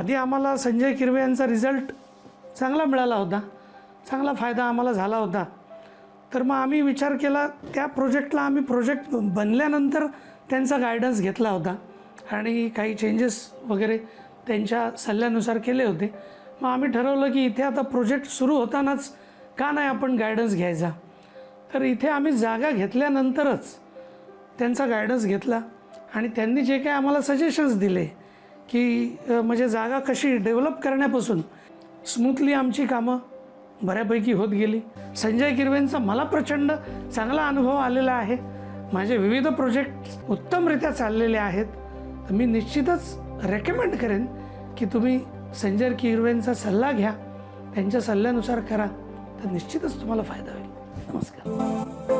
आधी आम्हाला संजय किरवे यांचा रिझल्ट चांगला मिळाला होता, चांगला फायदा आम्हाला झाला होता. तर मग आम्ही विचार केला, त्या प्रोजेक्टला आम्ही प्रोजेक्ट बनल्यानंतर त्यांचा गायडन्स घेतला होता आणि काही चेंजेस वगैरे त्यांच्या सल्ल्यानुसार केले होते. मग आम्ही ठरवलं की इथे आता प्रोजेक्ट सुरू होतानाच का नाही आपण गायडन्स घ्यायचा. तर इथे आम्ही जागा घेतल्यानंतरच त्यांचा गायडन्स घेतला आणि त्यांनी जे काही आम्हाला सजेशन्स दिले की म्हणजे जागा कशी डेव्हलप करण्यापासून स्मूथली आमची कामं बऱ्यापैकी होत गेली. संजय किरवेंचा मला प्रचंड चांगला अनुभव आलेला आहे. माझे विविध प्रोजेक्ट उत्तमरित्या चाललेले आहेत. तर मी निश्चितच रेकमेंड करेन की तुम्ही संजय किरवेंचा सल्ला घ्या, त्यांच्या सल्ल्यानुसार करा, तर निश्चितच तुम्हाला फायदा होईल. नमस्कार.